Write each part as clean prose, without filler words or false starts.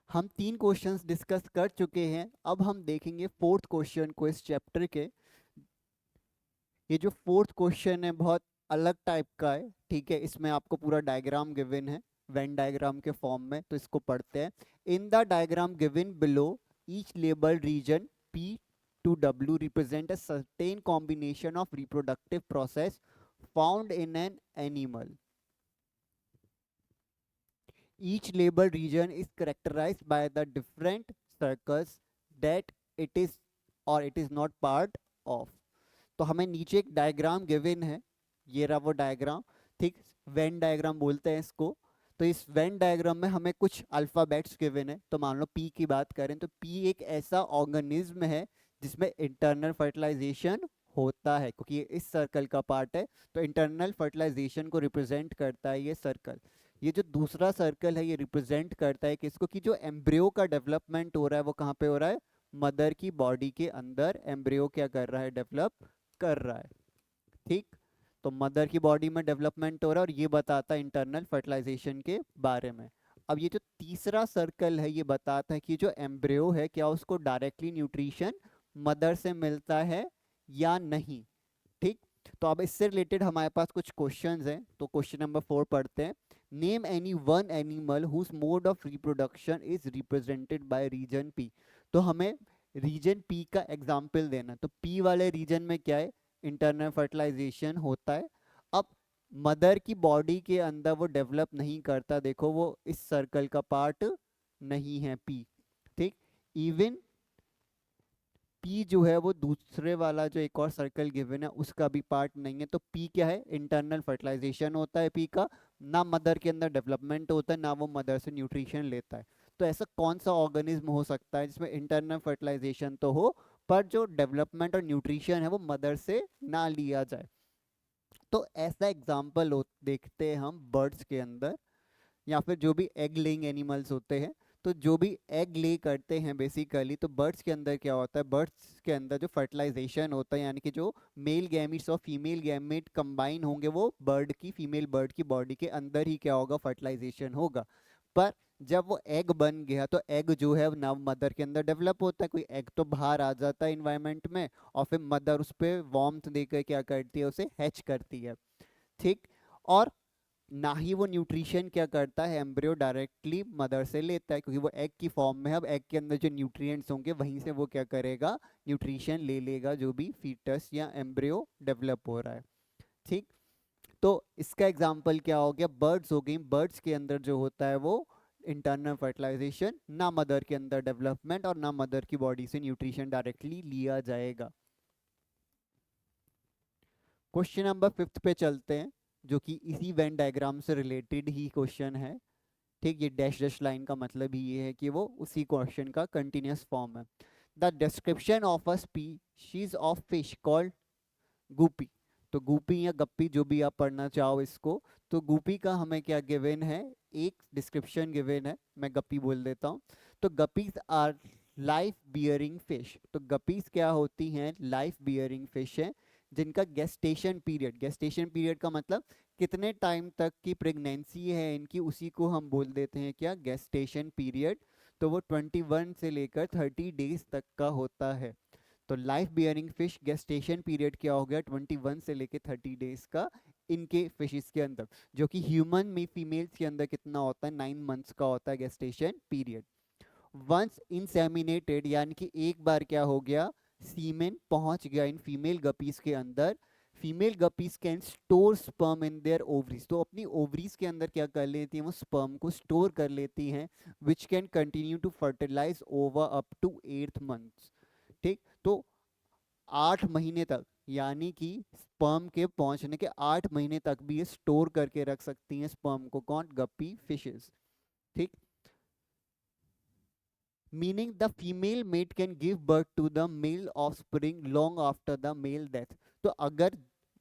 हम 3 questions discuss कर चुके हैं। अब हम देखेंगे फोर्थ क्वेश्चन को इस चैप्टर के। ये जो फोर्थ क्वेश्चन है बहुत अलग टाइप का है, ठीक है। इसमें आपको पूरा डायग्राम गिवन है वेन डायग्राम के फॉर्म में, तो इसको पढ़ते हैं। In the diagram given below each labelled region P to W represent a certain combination of reproductive process found in an animal. Each labeled region is characterized by the different circles that it is or it is not part of. तो हमें नीचे एक diagram given है, ये रहा वो diagram, ठीक। Venn diagram बोलते हैं इसको। तो इस वेन डायग्राम में हमें कुछ अल्फाबेट्स गिवन है। तो मान लो पी की बात करें तो पी एक ऐसा ऑर्गेनिज्म है जिसमें इंटरनल फर्टिलाइजेशन होता है, क्योंकि ये इस सर्कल का पार्ट है। तो इंटरनल फर्टिलाइजेशन को रिप्रेजेंट करता है ये सर्कल। ये जो दूसरा सर्कल है ये रिप्रेजेंट करता है किसको, कि जो एम्ब्रियो का डेवलपमेंट हो रहा है वो कहाँ पे हो रहा है, मदर की बॉडी के अंदर एम्ब्रियो क्या कर रहा है, डेवलप कर रहा है, ठीक। तो मदर की बॉडी में डेवलपमेंट हो रहा है और ये बताता है इंटरनल फर्टिलाइजेशन के बारे में। अब ये जो तीसरा सर्कल है ये बताता है कि जो एम्ब्रियो है क्या उसको डायरेक्टली न्यूट्रिशन मदर से मिलता है या नहीं, ठीक। तो अब इससे रिलेटेड हमारे पास कुछ क्वेश्चंस हैं। तो क्वेश्चन नंबर 4 पढ़ते हैं। Name any one animal whose mode of reproduction is represented by region P. तो हमें रीजन पी का एग्जाम्पल देना। तो पी वाले रीजन में क्या है, इंटरनल फर्टिलाइजेशन होता है। अब मदर की बॉडी के अंदर वो डेवलप नहीं करता, देखो वो इस सर्कल का पार्ट नहीं है पी, ठीक। इवन पी जो है वो दूसरे वाला जो एक और सर्कल गिवन है उसका भी पार्ट नहीं है। तो पी क्या है, इंटरनल फर्टिलाइजेशन होता है पी का, ना मदर के अंदर डेवलपमेंट होता है ना वो मदर से न्यूट्रिशन लेता है। तो ऐसा कौन सा ऑर्गेनिज्म हो सकता है जिसमें इंटरनल फर्टिलाइजेशन तो हो पर जो डेवलपमेंट और न्यूट्रिशन है वो मदर से ना लिया जाए। तो ऐसा एग्जाम्पल देखते हैं हम बर्ड्स के अंदर, या फिर जो भी एग लेइंग एनिमल्स होते हैं। तो जो भी एग ले करते हैं बेसिकली, तो बर्ड्स के अंदर क्या होता है, बर्ड्स के अंदर जो फर्टिलाइजेशन होता है यानी कि जो मेल गैमीट्स और फीमेल गैमीट कंबाइन होंगे वो बर्ड की, फीमेल बर्ड की बॉडी के अंदर ही क्या होगा, फर्टिलाइजेशन होगा। पर जब वो एग बन गया तो एग जो है ना मदर के अंदर डेवलप होता है, कोई एग तो बाहर आ जाता है इन्वायरमेंट में और फिर मदर उस पर वार्मथ देकर क्या करती है, उसे हैच करती है, ठीक। और ना ही वो न्यूट्रिशन क्या करता है, एम्ब्रियो डायरेक्टली मदर से लेता है, क्योंकि वो एग की फॉर्म में है। अब एग के अंदर जो न्यूट्रिएंट्स होंगे वहीं से वो क्या करेगा, न्यूट्रिशन ले लेगा जो भी फीटस या एम्ब्रियो डेवलप हो रहा है, ठीक। तो इसका एग्जाम्पल क्या हो गया, बर्ड्स हो गई। बर्ड्स के अंदर जो होता है वो इंटरनल फर्टिलाइजेशन, ना मदर के अंदर डेवलपमेंट और ना मदर की बॉडी से न्यूट्रिशन डायरेक्टली लिया जाएगा। क्वेश्चन नंबर 5 पे चलते हैं, जो कि इसी वेन डायग्राम से रिलेटेड ही क्वेश्चन है, ठीक। ये डैश डैश लाइन का मतलब ही ये है कि वो उसी क्वेश्चन का कंटिन्यूस फॉर्म है। The description of a species of fish called Gupi. तो गुपी या गप्पी जो भी आप पढ़ना चाहो इसको, तो गुपी का हमें क्या गिवन है, एक डिस्क्रिप्शन गिवन है, मैं गप्पी बोल देता हूँ। तो गपीज आर लाइफ बियरिंग फिश। तो गपीज क्या होती हैं, लाइफ बियरिंग फिश है जिनका गेस्टेशन पीरियड का मतलब कितने टाइम तक की प्रेगनेंसी है इनकी, उसी को हम बोल देते हैं क्या, गेस्टेशन पीरियड। तो वो 21 से लेकर 30 डेज तक का होता है। तो life bearing fish gestation period क्या हो गया, 21 से लेकर 30 डेज का इनके फिशेस के अंदर। जो कि ह्यूमन में फीमेल्स के अंदर कितना होता है, 9 मंथ्स का होता है गेस्टेशन पीरियड। वंस इंसेमिनेटेड यानी कि एक बार क्या हो गया, सीमेन पहुंच गया इन फीमेल गपीज के अंदर, female guppies can store sperm in their ovaries. तो अपनी ओवरीज के अंदर क्या कर लेती हैं, वो स्पर्म को स्टोर कर लेती हैं, which can continue to fertilise over up to 8th month, ठीक। तो 8 महीने तक, यानी कि स्पर्म के पहुंचने के 8 महीने तक भी ये स्टोर करके रख सकती हैं स्पर्म को, कौन, गप्पी फिशेस, ठीक। Meaning the female mate can give birth to the male offspring long after the male death. तो अगर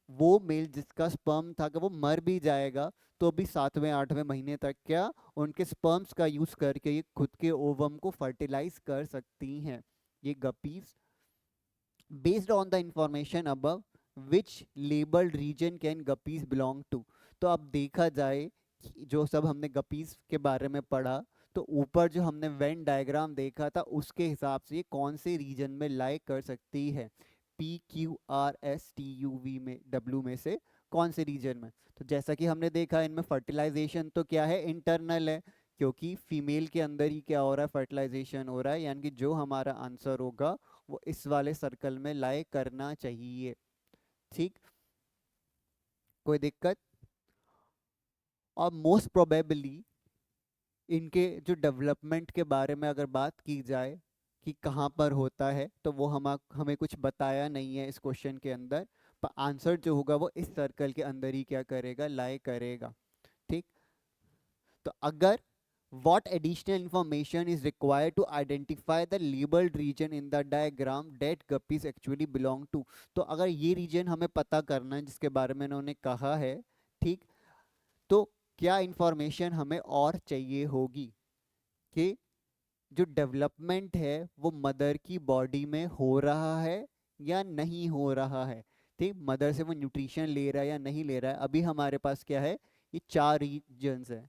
वो मेल जिसका स्पर्म था कि वो मर भी जाएगा तो भी 7वें 8वें महीने तक क्या उनके स्पर्म्स का यूज करके ये खुद के ओवम को फर्टिलाइज कर सकती हैं, ये guppies. Based on the information above which labelled region can guppies belong to. तो अब देखा जाए कि जो सब हमने गपीज के बारे में पढ़ा, तो ऊपर जो हमने वेन डायग्राम देखा था उसके हिसाब से ये कौन से रीजन में लाई कर सकती है, PQRSTUV में W में से कौन से रीजन में। तो जैसा कि हमने देखा इनमें फर्टिलाइजेशन तो क्या है, इंटरनल है, क्योंकि फीमेल के अंदर ही क्या हो रहा है, फर्टिलाइजेशन हो रहा है, यानी कि जो हमारा आंसर होगा वो इस वाले सर्कल में लाई करना चाहिए। ठीक, कोई दिक्कत। और मोस्ट प्रोबेबली इनके जो डेवलपमेंट के बारे में अगर बात की जाए कि कहाँ पर होता है, तो वो हमें कुछ बताया नहीं है इस क्वेश्चन के अंदर, पर आंसर जो होगा वो इस सर्कल के अंदर ही क्या करेगा, लाई करेगा। ठीक, तो अगर what additional information is required to identify the labeled region in the diagram that guppies actually belong to। तो अगर ये रीजन हमें पता करना है जिसके बारे में उन्होंने कहा है, ठीक, तो क्या इंफॉर्मेशन हमें और चाहिए होगी कि जो डेवलपमेंट है वो मदर की बॉडी में हो रहा है या नहीं हो रहा है। ठीक, मदर से वो न्यूट्रिशन ले रहा है या नहीं ले रहा है। अभी हमारे पास क्या है, ये 4 रीजन्स है,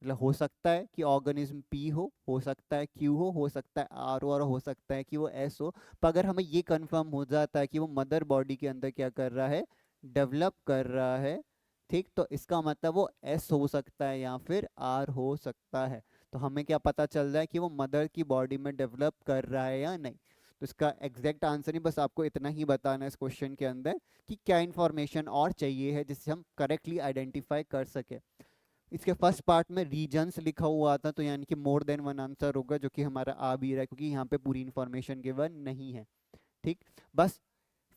मतलब हो सकता है कि ऑर्गेनिज्म पी हो सकता है क्यू हो सकता है आर और हो सकता है कि वो एस हो। पर अगर हमें ये कंफर्म हो जाता है कि वो मदर बॉडी के अंदर क्या कर रहा है, डेवलप कर रहा है, ठीक, तो इसका मतलब वो एस हो सकता है या फिर आर हो सकता है। तो हमें क्या पता चल रहा है कि वो मदर की बॉडी में डेवलप कर रहा है या नहीं। तो इसका एग्जैक्ट आंसर नहीं, बस आपको इतना ही बताना है इस क्वेश्चन के अंदर कि क्या इंफॉर्मेशन और चाहिए है जिससे हम करेक्टली आइडेंटिफाई कर सके। इसके फर्स्ट पार्ट में रीजन्स लिखा हुआ था, तो यानी कि मोर देन वन आंसर होगा, जो कि हमारा आ भी रहा है क्योंकि यहाँ पे पूरी इंफॉर्मेशन गिवन नहीं है। ठीक, बस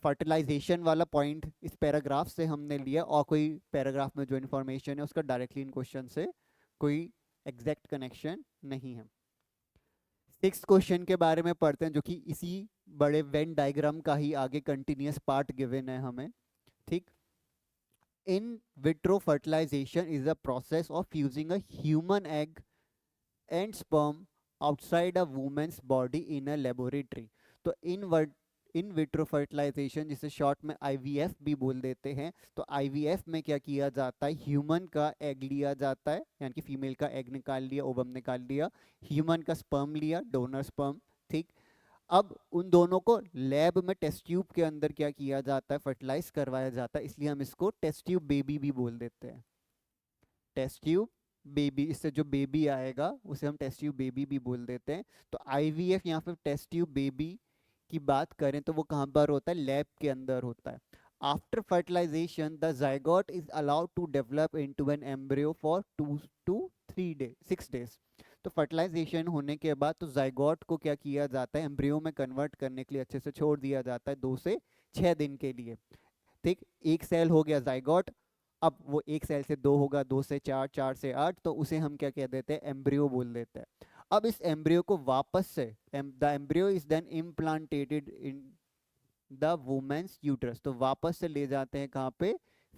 फर्टिलाइजेशन वाला पॉइंट इस पैराग्राफ से हमने लिया, और कोई पैराग्राफ में जो इन्फॉर्मेशन है उसका डायरेक्टली इन क्वेश्चन से कोई एग्जैक्ट कनेक्शन नहीं है। सिक्स क्वेश्चन के बारे में पढ़ते हैं, जो कि इसी बड़े वेन डायग्राम का ही आगे कंटिन्यूस पार्ट गिवन है हमें। ठीक, in vitro fertilization is the process of fusing a human egg and sperm outside a woman's body in a laboratory। तो इन विट्रो फर्टिलाइजेशन, जिसे शॉर्ट में आईवीएफ भी बोल देते हैं, तो आईवीएफ में क्या किया जाता है, ह्यूमन का एग लिया जाता है, यानी कि फीमेल का एग निकाल लिया, ओवम निकाल लिया, ह्यूमन का स्पर्म लिया, डोनर स्पर्म। ठीक, अब उन दोनों को लैब में टेस्ट ट्यूब के अंदर क्या किया जाता है, फर्टिलाइज करवाया जाता है, इसलिए हम इसको टेस्ट ट्यूब बेबी भी बोल देते हैं। टेस्ट ट्यूब बेबी, इससे जो बेबी आएगा उसे हम टेस्ट ट्यूब बेबी भी बोल देते हैं। तो आईवीएफ या फिर टेस्ट ट्यूब बेबी की बात करें तो वो कहाँ पर होता है, लैब के अंदर होता है। After fertilisation the zygote is allowed to develop into an embryo for 2 to 6 days। तो फर्टिलाइजेशन होने के बाद तो जाइगोट को क्या किया जाता है, एम्ब्रियो में कन्वर्ट करने के लिए अच्छे से छोड़ दिया जाता है 2 से 6 दिन के लिए। ठीक, एक सेल हो गया जाइगोट, अब वो एक सेल से 2 होगा, 2 से 4, 4 से 8, तो उसे हम क्या कह देते हैं, एम्ब्रियो बोल देते हैं। अब इस एम्ब्रियो को वापस से the embryo is then implanted in the woman's uterus. तो वापस से ले जाते हैं कहाँ पे,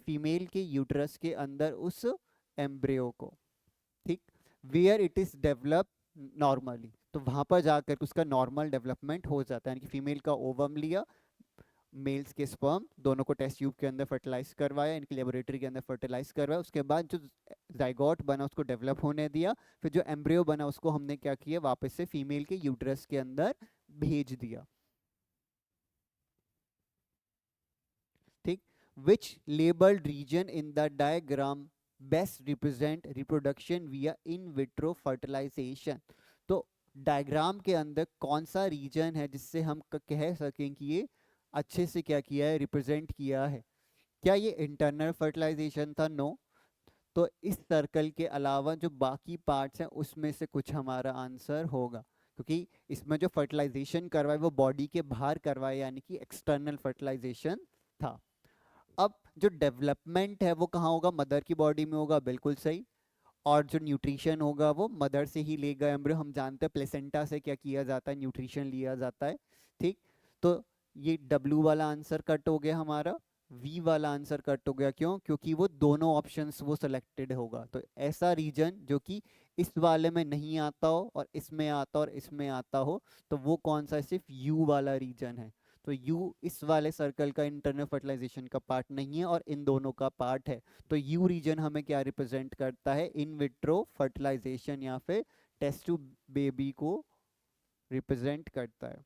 फीमेल के यूट्रस के अंदर उस एम्ब्रियो को। ठीक, where it is develop normally, तो वहां पर जाकर उसका नॉर्मल डेवलपमेंट हो जाता है, यानी कि फीमेल का ओवम लिया, मेल्स के स्पर्म दोनों को टेस्ट ट्यूब के अंदर फर्टिलाइज करवाया, इनकी लेबोरेटरी के अंदर फर्टिलाइज करवाया, उसके बाद जो जाइगोट बना उसको डेवलप होने दिया, फिर जो एम्ब्रियो बना उसको हमने क्या किया, वापस से फीमेल के यूट्रस के अंदर भेज दिया। ठीक, which labelled region in the diagram best represent reproduction via in vitro fertilisation. तो डायग्राम के अंदर कौन सा रीजन है जिससे हम कह सकें कि ये अच्छे से क्या किया है, रिप्रेजेंट किया है। क्या ये इंटरनल फर्टिलाइजेशन था, नो। तो इस सर्कल के अलावा जो बाकी पार्ट्स हैं उसमें से कुछ हमारा आंसर होगा, क्योंकि इसमें जो फर्टिलाइजेशन करवाए वो बॉडी के बाहर करवाए, यानी कि एक्सटर्नल फर्टिलाइजेशन था। अब जो डेवलपमेंट है वो कहाँ होगा, मदर की बॉडी में होगा, बिल्कुल सही। और जो न्यूट्रिशन होगा वो मदर से ही लेगा एम्ब्रियो, हम जानते हैं प्लेसेंटा से क्या किया जाता है, न्यूट्रिशन लिया जाता है। ठीक, तो ये डब्ल्यू वाला आंसर कट हो गया हमारा, वी वाला आंसर कट हो गया, क्यों, क्योंकि वो दोनों ऑप्शंस वो सिलेक्टेड होगा। तो ऐसा रीजन जो कि इस वाले में नहीं आता हो और इसमें आता और इसमें आता हो, तो वो कौन सा, सिर्फ यू वाला रीजन है। तो यू इस वाले सर्कल का इंटरनल फर्टिलाइजेशन का पार्ट नहीं है और इन दोनों का पार्ट है। तो यू रीजन हमें क्या रिप्रेजेंट करता है, इन विट्रो फर्टिलाइजेशन या फिर टेस्ट ट्यूब बेबी को रिप्रेजेंट करता है।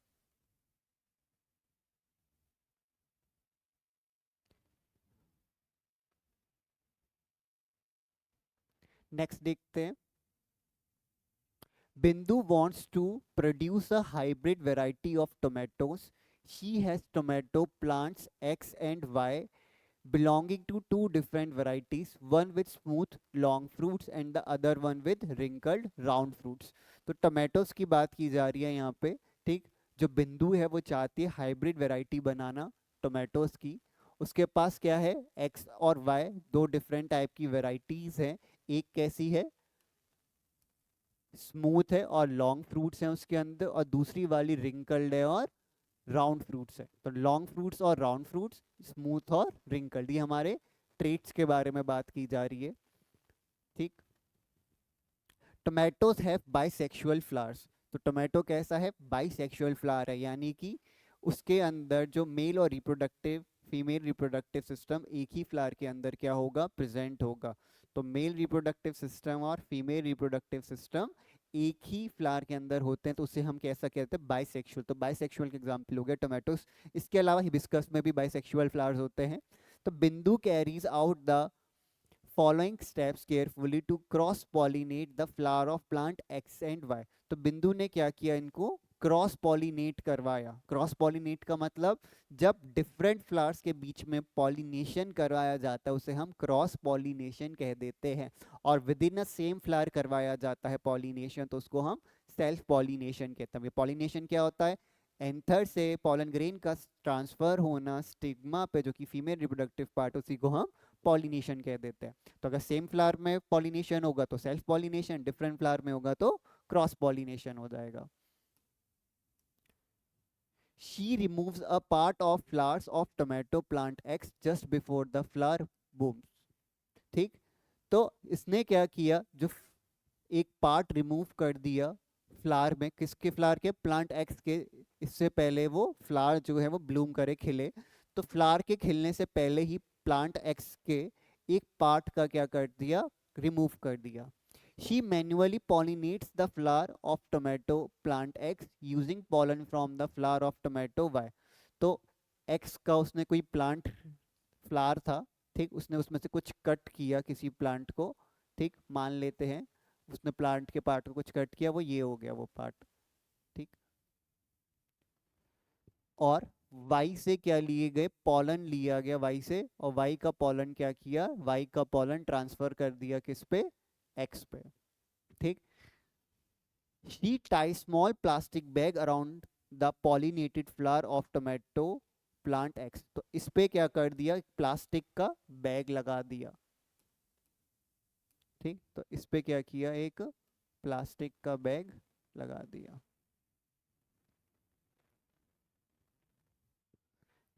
नेक्स्ट देखते हैं। Bindu wants to produce a hybrid variety of tomatoes. She has tomato plants X and Y belonging to two different varieties, one with smooth long fruits and the other one with wrinkled round fruits. तो tomatoes की बात की जा रही है यहाँ पे, ठीक। जो बिंदु है वो चाहती है हाइब्रिड वैरायटी बनाना टोमेटोज की। उसके पास क्या है, एक्स और वाई दो डिफरेंट टाइप की वैरायटीज हैं। एक कैसी है, स्मूथ है और लॉन्ग फ्रूट्स हैं उसके अंदर, और दूसरी वाली रिंकल्ड है और राउंड फ्रूट्स है। तो लॉन्ग फ्रूट्स और राउंड फ्रूट्स, स्मूथ और रिंकल्ड, ये हमारे ट्रेट्स के बारे में बात की जा रही है, ठीक। Tomatoes have bisexual flowers. तो टोमेटो कैसा है, बाइसेक्सुअल फ्लावर है, यानी कि उसके अंदर जो मेल और रिप्रोडक्टिव फीमेल रिप्रोडक्टिव सिस्टम एक ही फ्लावर के अंदर क्या होगा, प्रेजेंट होगा। तो मेल रिप्रोडक्टिव सिस्टम और फीमेल रिप्रोडक्टिव सिस्टम एक ही फ्लावर के अंदर होते हैं, तो उसे हम कैसा कहते हैं, बाइसेक्सुअल। तो बाइसेक्सुअल के एग्जाम्पल हो गया टोमेटोस। इसके अलावा हिबिस्कस में भी बाइसेक्सुअल फ्लावर्स होते हैं। तो बिंदु carries out the following steps carefully to cross pollinate the flower of plant X and Y। तो बिंदु ने क्या किया, इनको क्रॉस पॉलिनेट करवाया। क्रॉस पॉलिनेट का मतलब जब डिफरेंट फ्लावर्स के बीच में पॉलिनेशन करवाया जाता है उसे हम क्रॉस पॉलिनेशन कह देते हैं। और with in a same flower करवाया जाता है पॉलिनेशन, तो उसको हम सेल्फ पॉलिनेशन कहते हैं। पॉलिनेशन क्या होता है, एंथर से पॉलन ग्रेन का ट्रांसफर होना स्टिग्मा पे, जो कि फीमेल रिप्रोडक्टिव पार्ट, उसी को हम पॉलिनेशन कह देते हैं। तो अगर सेम फ्लावर में पॉलिनेशन होगा तो सेल्फ पॉलिनेशन, डिफरेंट फ्लावर में होगा तो क्रॉस पॉलिनेशन हो जाएगा। She removes a part of flowers of tomato plant X just before the flower blooms। ठीक, तो इसने क्या किया, जो एक पार्ट रिमूव कर दिया फ्लावर में, किसके फ्लावर के, प्लांट एक्स के, इससे पहले वो फ्लावर जो है वो ब्लूम करे, खिले। तो फ्लावर के खिलने से पहले ही प्लांट एक्स के एक पार्ट का क्या कर दिया, रिमूव कर दिया। She manually pollinates the flower of tomato plant X using pollen from the flower of tomato Y। तो X का उसने कोई प्लांट फ्लावर था, ठीक, उसने उसमें से कुछ कट किया किसी प्लांट को, ठीक, मान लेते हैं उसने प्लांट के पार्ट को कुछ कट किया, वो ये हो गया वो पार्ट, ठीक। और वाई से क्या लिए गए, पॉलन लिया गया वाई से, और वाई का पॉलन क्या किया, वाई का पॉलन ट्रांसफर कर दिया किस पे, एक्स पे, ठीक। She tie small plastic bag around the pollinated flower of tomato plant x. तो इस पे क्या कर दिया, प्लास्टिक का बैग लगा दिया, ठीक। तो इस पे क्या किया, एक प्लास्टिक का बैग लगा दिया।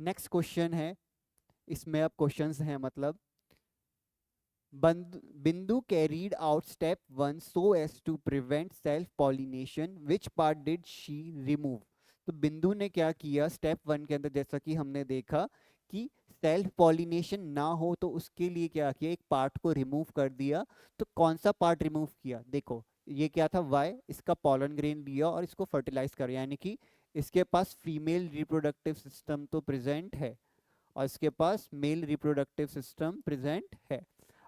नेक्स्ट क्वेश्चन है, इसमें अब क्वेश्चंस हैं, मतलब Bindu carried out step one so as to prevent self pollination, which part did she remove. तो बिंदु ने क्या किया स्टेप वन के अंदर, जैसा कि हमने देखा कि सेल्फ पॉलिनेशन ना हो तो उसके लिए क्या किया, एक पार्ट को रिमूव कर दिया। तो कौन सा पार्ट रिमूव किया, देखो ये क्या था, वाई, इसका पॉलन ग्रेन लिया और इसको फर्टिलाइज कर, यानी कि इसके पास फीमेल रिप्रोडक्टिव सिस्टम तो प्रेजेंट है और इसके पास मेल रिप्रोडक्टिव सिस्टम प्रेजेंट है।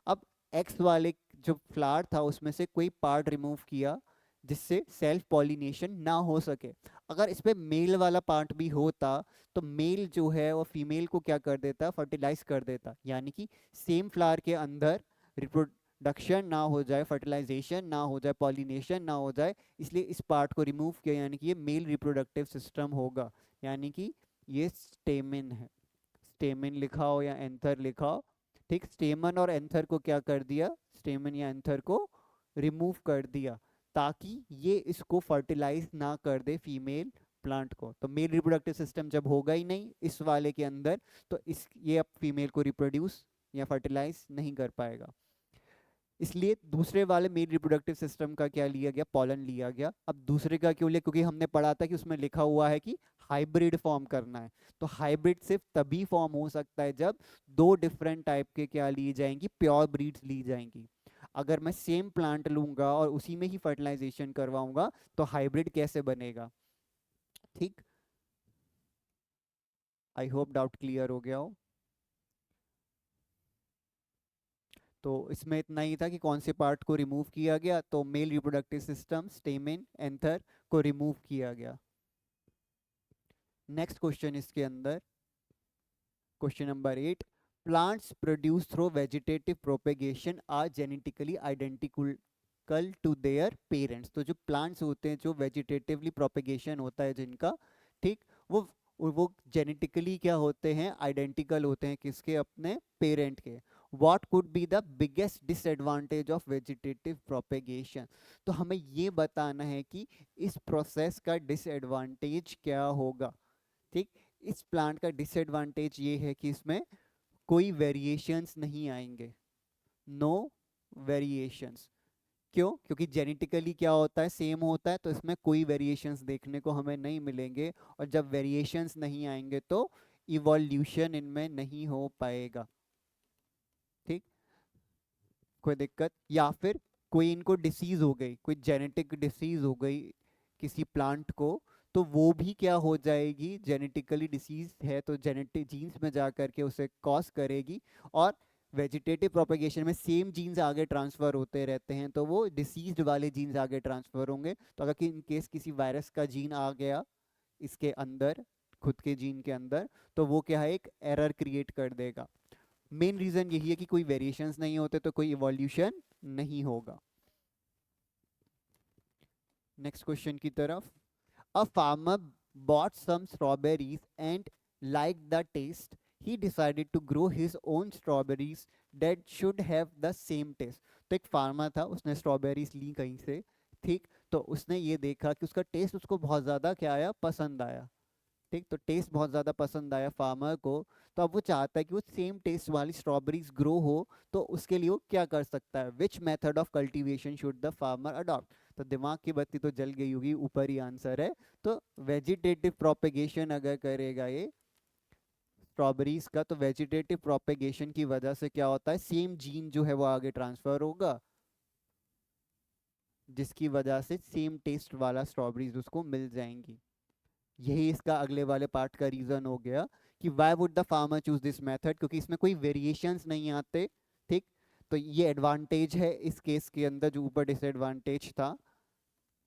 अब एक्स वाले जो फ्लावर था उसमें से कोई पार्ट रिमूव किया जिससे सेल्फ पॉलिनेशन ना हो सके। अगर इस पे मेल वाला पार्ट भी होता तो मेल जो है वो फीमेल को क्या कर देता, फर्टिलाइज कर देता, यानी कि सेम फ्लावर के अंदर रिप्रोडक्शन ना हो जाए, फर्टिलाइजेशन ना हो जाए, पॉलिनेशन ना हो जाए, इसलिए इस पार्ट को रिमूव किया, यानी कि ये मेल रिप्रोडक्टिव सिस्टम होगा, यानी कि ये स्टेमिन है। स्टेमिन लिखा हो या एंथर लिखा हो, ठीक। स्टेमन और एंथर को क्या कर दिया, स्टेमन या एंथर को रिमूव कर दिया ताकि ये इसको फर्टिलाइज ना कर दे फीमेल प्लांट को। तो मेल रिप्रोडक्टिव सिस्टम जब होगा ही नहीं इस वाले के अंदर तो इस ये अब फीमेल को रिप्रोड्यूस या फर्टिलाइज नहीं कर पाएगा, इसलिए दूसरे वाले मेल रिप्रोडक्टिव सिस्टम का क्या लिया गया, पॉलन लिया गया। अब दूसरे का क्यों लिया, क्योंकि हमने पढ़ा था कि उसमें लिखा हुआ है कि हाइब्रिड फॉर्म करना है। तो हाइब्रिड सिर्फ तभी फॉर्म हो सकता है जब दो डिफरेंट टाइप के क्या ली जाएंगी, प्योर ब्रीड्स ली जाएंगी। अगर मैं सेम प्लांट लूंगा और उसी में ही फर्टिलाइजेशन करवाऊंगा तो हाइब्रिड कैसे बनेगा। ठीक, आई होप डाउट क्लियर हो गया हो। तो इसमें इतना ही था कि कौन से पार्ट को रिमूव किया गया, तो male reproductive system, stamen, anther को रिमूव किया गया। नेक्स्ट क्वेश्चन इसके अंदर, question number 8, plants produce through vegetative propagation are genetically identical to their parents. तो जो प्लांट्स होते हैं, जो वेजिटेटिवली प्रोपेगेशन होता है जिनका, ठीक, वो जेनेटिकली क्या होते हैं, आइडेंटिकल होते हैं किसके, अपने पेरेंट के। What could be the biggest disadvantage of vegetative propagation. तो हमें ये बताना है कि इस प्रोसेस का डिसएडवांटेज क्या होगा। ठीक, इस प्लांट का डिसएडवांटेज ये है कि इसमें कोई वेरिएशंस नहीं आएंगे, नो वेरिएशंस। क्यों? क्योंकि जेनेटिकली क्या होता है, सेम होता है, तो इसमें कोई वेरिएशंस देखने को हमें नहीं मिलेंगे। और जब वेरिएशंस नहीं आएंगे तो इवोल्यूशन इनमें नहीं हो पाएगा। ठीक, कोई दिक्कत, या फिर कोई इनको डिसीज हो गई, कोई जेनेटिक डिसीज हो गई किसी प्लांट को, तो वो भी क्या हो जाएगी, जेनेटिकली डिसीज है तो जेनेटिक जीन्स में जा करके उसे कॉज करेगी। और वेजिटेटिव प्रोपेगेशन में सेम जीन्स आगे ट्रांसफर होते रहते हैं, तो वो डिसीज्ड वाले जीन्स आगे ट्रांसफर होंगे। तो अगर इन केस किसी वायरस का जीन आ गया इसके अंदर, खुद के जीन के अंदर, तो वो क्या है, एक एरर क्रिएट कर देगा। मेन रीजन यही है कि कोई वेरिएशंस नहीं होते तो कोई इवोल्यूशन नहीं होगा। नेक्स्ट क्वेश्चन की तरफ, a farmer bought some strawberries and liked the taste. He decided to grow his own strawberries that should have the same taste. तो एक फार्मर था, उसने स्ट्रॉबेरीज ली कहीं से, ठीक, तो उसने ये देखा कि उसका टेस्ट उसको बहुत ज़्यादा क्या आया, पसंद आया। ठीक, तो टेस्ट बहुत ज़्यादा पसंद आया फार्मर को। तो अब वो चाहता है कि वो सेम टेस्ट वाली स्ट्रॉबेरीज ग्रो हो, तो उसके लिए वो क्या कर सकता है, which method of cultivation should the farmer adopt. तो दिमाग की बत्ती तो जल गई होगी, ऊपर ही आंसर है। तो वेजिटेटिव प्रोपेगेशन अगर करेगा ये स्ट्रॉबेरीज का, तो वेजिटेटिव प्रोपेगेशन की वजह से क्या होता है, सेम जीन जो है वो आगे ट्रांसफर होगा, जिसकी वजह से सेम टेस्ट वाला स्ट्रॉबेरीज उसको मिल जाएंगी। यही इसका अगले वाले पार्ट का रीजन हो गया कि why would the farmer choose this method, क्योंकि इसमें कोई वेरिएशंस नहीं आते। ठीक, तो ये एडवांटेज है इस केस के अंदर, जो ऊपर डिसएडवांटेज था।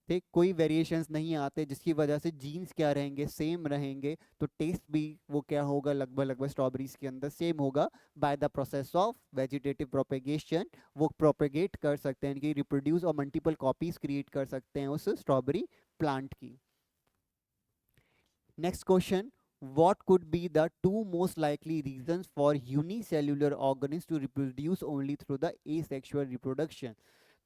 ठीक, कोई वेरिएशंस नहीं आते जिसकी वजह से जीन्स क्या रहेंगे, सेम रहेंगे, तो टेस्ट भी वो क्या होगा, लगभग लगभग स्ट्रॉबेरीज के अंदर सेम होगा। By the process of vegetative propagation वो प्रोपेगेट कर सकते हैं कि रिप्रोड्यूस और मल्टीपल कॉपीज क्रिएट कर सकते हैं उस स्ट्रॉबेरी प्लांट की। Next question, what could be the two most likely reasons for unicellular organisms to reproduce only through the asexual reproduction?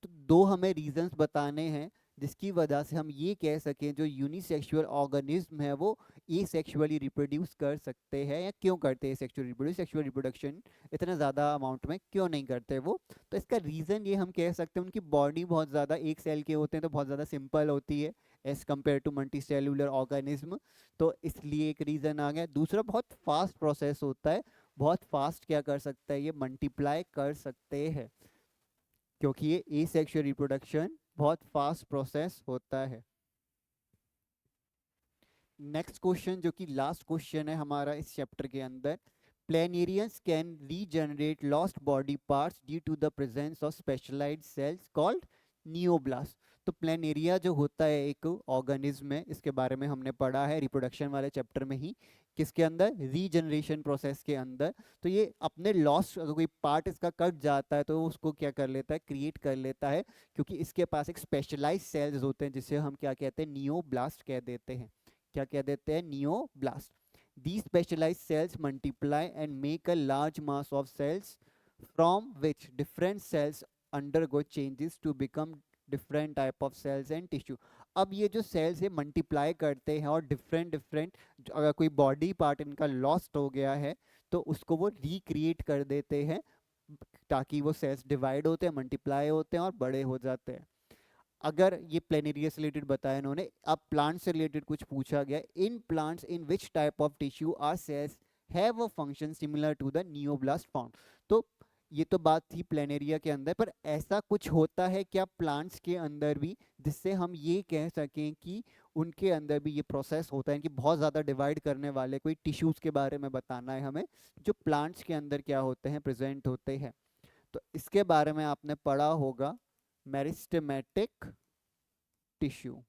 तो दो हमें रीजंस बताने हैं जिसकी वजह से हम ये कह सकें जो यूनिसेक्सुअल ऑर्गेनिज्म है वो एसेक्सुअली रिप्रोड्यूस कर सकते हैं, या क्यों करते हैं सेक्सुअल रिप्रोड्यूस, सेक्सुअल रिप्रोडक्शन इतना ज़्यादा अमाउंट में क्यों नहीं करते वो। तो इसका रीज़न ये हम कह सकते हैं, उनकी बॉडी बहुत ज़्यादा एक सेल के होते हैं, तो बहुत ज़्यादा सिंपल होती है as compared to multicellular organism, तो इसलिए एक रीज़न आ गया। दूसरा, बहुत फास्ट प्रोसेस होता है, बहुत फास्ट क्या कर सकता है, ये मल्टीप्लाई कर सकते हैं, क्योंकि ये एसेक्सुअल रिप्रोडक्शन बहुत फास्ट प्रोसेस होता है। नेक्स्ट क्वेश्चन, जो कि लास्ट क्वेश्चन है हमारा इस चैप्टर के अंदर, planarians can regenerate lost body parts due to the presence of specialised cells called neoblast. तो प्लेनेरिया जो होता है एक ऑर्गेनिज्म है, इसके बारे में हमने पढ़ा है रिप्रोडक्शन वाले चैप्टर में ही, किसके अंदर, रीजनरेशन प्रोसेस के अंदर। तो ये अपने लॉस्ट, अगर कोई पार्ट इसका कट जाता है तो उसको क्या कर लेता है, क्रिएट कर लेता है, क्योंकि इसके पास एक स्पेशलाइज्ड सेल्स होते हैं जिसे हम क्या कहते हैं, नियोब्लास्ट कह देते हैं। क्या कह देते हैं, नियोब्लास्ट। These specialized cells multiply and make a large mass of cells from which different cells undergo changes to become different type of cells and tissue. अब ये जो सेल्स है मल्टीप्लाई करते हैं और डिफरेंट डिफरेंट, अगर कोई बॉडी पार्ट इनका लॉस्ट हो गया है तो उसको वो रिक्रिएट कर देते हैं, ताकि वो सेल्स डिवाइड होते हैं, मल्टीप्लाई होते हैं और बड़े हो जाते हैं। अगर ये प्लेनेरिया से रिलेटेड बताया इन्होंने, अब प्लांट से रिलेटेड कुछ पूछा गया, in plants in which type of tissue or cells have a function similar to the neoblast found. तो ये तो बात थी प्लेनेरिया के अंदर, पर ऐसा कुछ होता है क्या प्लांट्स के अंदर भी जिससे हम ये कह सकें कि उनके अंदर भी ये प्रोसेस होता है कि बहुत ज़्यादा डिवाइड करने वाले कोई टिश्यूज़ के बारे में बताना है हमें, जो प्लांट्स के अंदर क्या होते हैं, प्रेजेंट होते हैं। तो इसके बारे में आपने पढ़ा होगा मेरिस्टेमेटिक टिश्यू।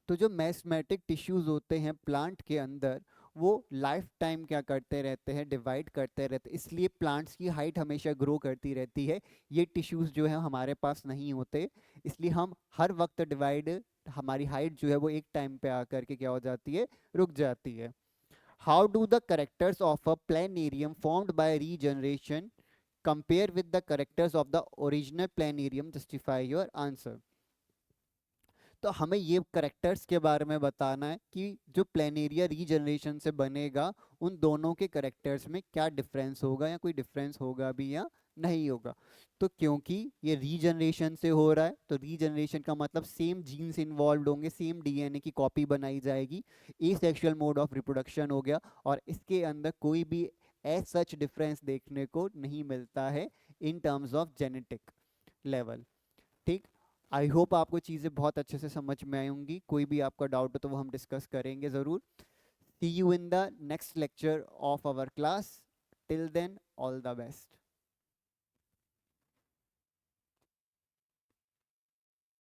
तो जो मेरिस्टेमेटिक टिश्यूज होते हैं प्लांट के अंदर, वो लाइफ टाइम क्या करते रहते हैं, डिवाइड करते रहते हैं, इसलिए प्लांट्स की हाइट हमेशा ग्रो करती रहती है। ये टिश्यूज जो है हमारे पास नहीं होते, इसलिए हम हर वक्त डिवाइड, हमारी हाइट जो है वो एक टाइम पे आकर के क्या हो जाती है, रुक जाती है। How do the characters of a planarian formed by regeneration compare with the characters of the original planarian, justify your answer. तो हमें ये करेक्टर्स के बारे में बताना है कि जो प्लेनेरिया रीजनरेशन से बनेगा उन दोनों के करेक्टर्स में क्या डिफरेंस होगा, या कोई डिफरेंस होगा भी या नहीं होगा। तो क्योंकि ये रीजनरेशन से हो रहा है, तो रीजनरेशन का मतलब सेम जीन्स इन्वॉल्व होंगे, सेम डीएनए की कॉपी बनाई जाएगी, ए सेक्शुअल मोड ऑफ रिप्रोडक्शन हो गया, और इसके अंदर कोई भी एज सच डिफरेंस देखने को नहीं मिलता है in terms of genetic level. ठीक, आई होप आपको चीज़ें बहुत अच्छे से समझ में आई होंगी। कोई भी आपका डाउट हो तो वो हम डिस्कस करेंगे ज़रूर। See you in the next lecture of our class. Till then, all the best.